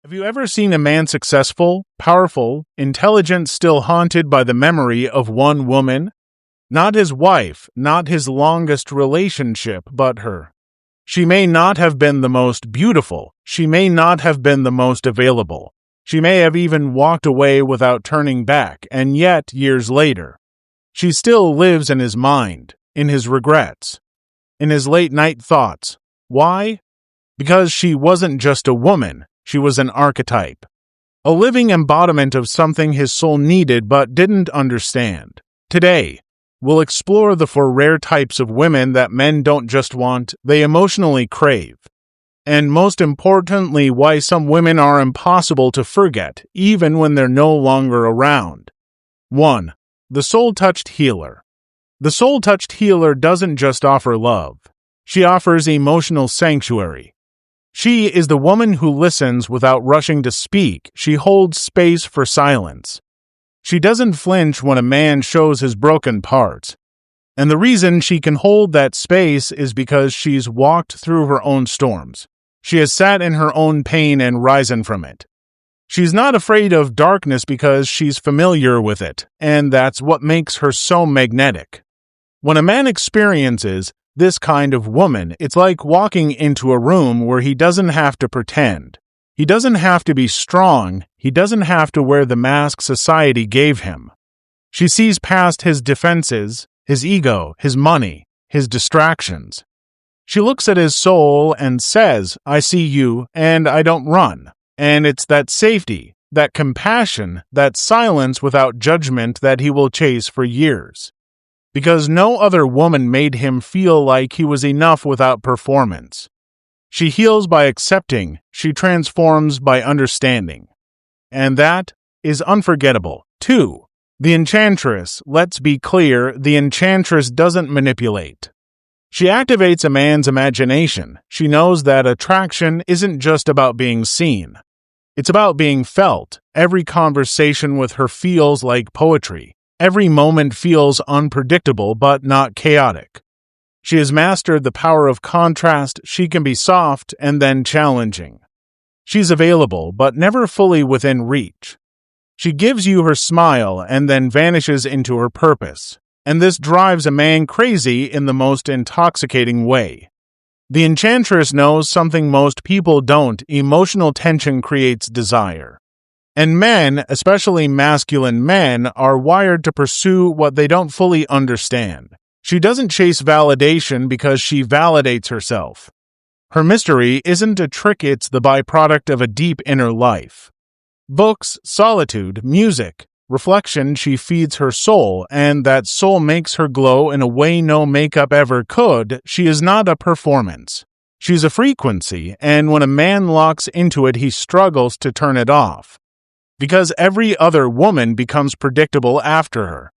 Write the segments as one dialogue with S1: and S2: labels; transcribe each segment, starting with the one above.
S1: Have you ever seen a man successful, powerful, intelligent, still haunted by the memory of one woman? Not his wife, not his longest relationship, but her. She may not have been the most beautiful, she may not have been the most available, she may have even walked away without turning back, and yet, years later, she still lives in his mind, in his regrets, in his late-night thoughts. Why? Because she wasn't just a woman. She was an archetype, a living embodiment of something his soul needed but didn't understand. Today, we'll explore the 4 rare types of women that men don't just want, they emotionally crave. And most importantly, why some women are impossible to forget, even when they're no longer around. 1. The soul-touched healer. The soul-touched healer doesn't just offer love. She offers emotional sanctuary. She is the woman who listens without rushing to speak. She holds space for silence. She doesn't flinch when a man shows his broken parts. And the reason she can hold that space is because she's walked through her own storms. She has sat in her own pain and risen from it. She's not afraid of darkness because she's familiar with it, and that's what makes her so magnetic. When a man experiences this kind of woman, it's like walking into a room where he doesn't have to pretend. He doesn't have to be strong. He doesn't have to wear the mask society gave him. She sees past his defenses, his ego, his money, his distractions. She looks at his soul and says, "I see you, and I don't run." And it's that safety, that compassion, that silence without judgment that he will chase for years. Because no other woman made him feel like he was enough without performance. She heals by accepting, she transforms by understanding. And that is unforgettable. 2. The enchantress. Let's be clear, the enchantress doesn't manipulate. She activates a man's imagination. She knows that attraction isn't just about being seen. It's about being felt. Every conversation with her feels like poetry. Every moment feels unpredictable but not chaotic. She has mastered the power of contrast. She can be soft and then challenging. She's available but never fully within reach. She gives you her smile and then vanishes into her purpose. And this drives a man crazy in the most intoxicating way. The enchantress knows something most people don't. Emotional tension creates desire. And men, especially masculine men, are wired to pursue what they don't fully understand. She doesn't chase validation because she validates herself. Her mystery isn't a trick, it's the byproduct of a deep inner life. Books, solitude, music, reflection, she feeds her soul, and that soul makes her glow in a way no makeup ever could. She is not a performance. She's a frequency, and when a man locks into it, he struggles to turn it off. Because every other woman becomes predictable after her.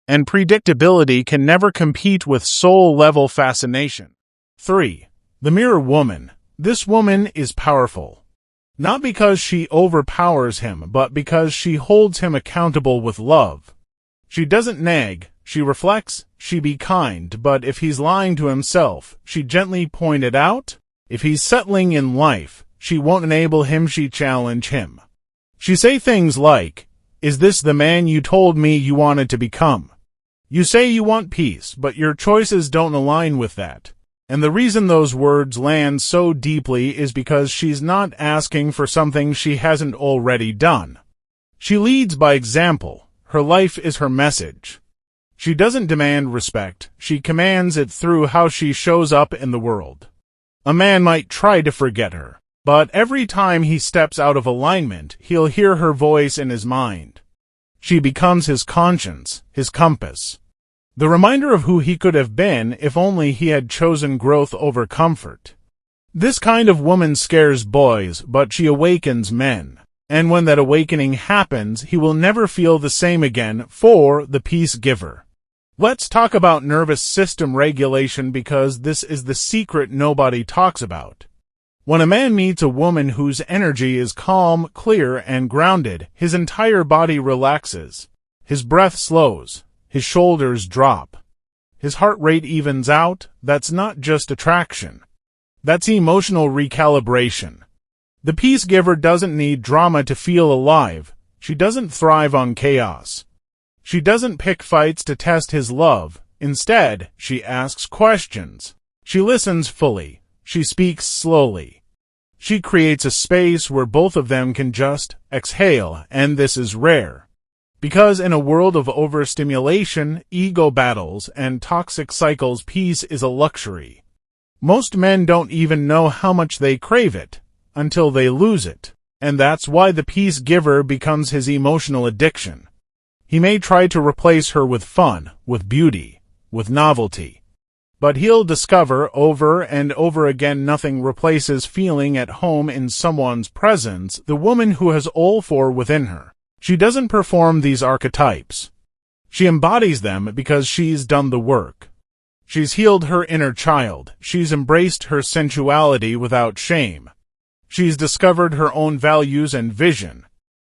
S1: And predictability can never compete with soul-level fascination. 3. The mirror woman. This woman is powerful. Not because she overpowers him, but because she holds him accountable with love. She doesn't nag, she reflects, she be kind, but if he's lying to himself, she gently point it out. If he's settling in life, she won't enable him, she challenge him. She say things like, "Is this the man you told me you wanted to become? You say you want peace, but your choices don't align with that." And the reason those words land so deeply is because she's not asking for something she hasn't already done. She leads by example. Her life is her message. She doesn't demand respect. She commands it through how she shows up in the world. A man might try to forget her. But every time he steps out of alignment, he'll hear her voice in his mind. She becomes his conscience, his compass. The reminder of who he could have been if only he had chosen growth over comfort. This kind of woman scares boys, but she awakens men. And when that awakening happens, he will never feel the same again. 4. The peace giver. Let's talk about nervous system regulation because this is the secret nobody talks about. When a man meets a woman whose energy is calm, clear, and grounded, his entire body relaxes. His breath slows. His shoulders drop. His heart rate evens out. That's not just attraction. That's emotional recalibration. The peace giver doesn't need drama to feel alive. She doesn't thrive on chaos. She doesn't pick fights to test his love. Instead, she asks questions. She listens fully. She speaks slowly. She creates a space where both of them can just exhale, and this is rare. Because in a world of overstimulation, ego battles, and toxic cycles, peace is a luxury. Most men don't even know how much they crave it until they lose it, and that's why the peace giver becomes his emotional addiction. He may try to replace her with fun, with beauty, with novelty, but he'll discover over and over again nothing replaces feeling at home in someone's presence, the woman who has all four within her. She doesn't perform these archetypes. She embodies them because she's done the work. She's healed her inner child. She's embraced her sensuality without shame. She's discovered her own values and vision.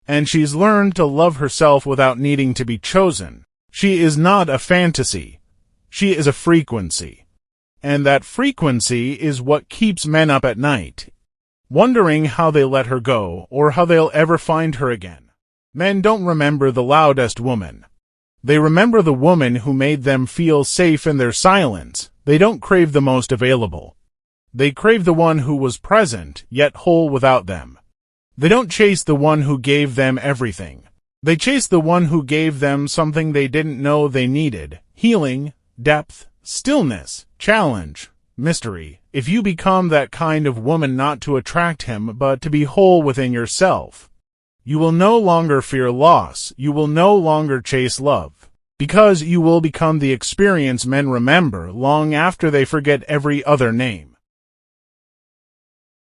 S1: And she's learned to love herself without needing to be chosen. She is not a fantasy. She is a frequency. And that frequency is what keeps men up at night, wondering how they let her go or how they'll ever find her again. Men don't remember the loudest woman. They remember the woman who made them feel safe in their silence. They don't crave the most available. They crave the one who was present, yet whole without them. They don't chase the one who gave them everything. They chase the one who gave them something they didn't know they needed: healing, depth, stillness, challenge, mystery. If you become that kind of woman, not to attract him, but to be whole within yourself, you will no longer fear loss. You will no longer chase love, because you will become the experience men remember long after they forget every other name.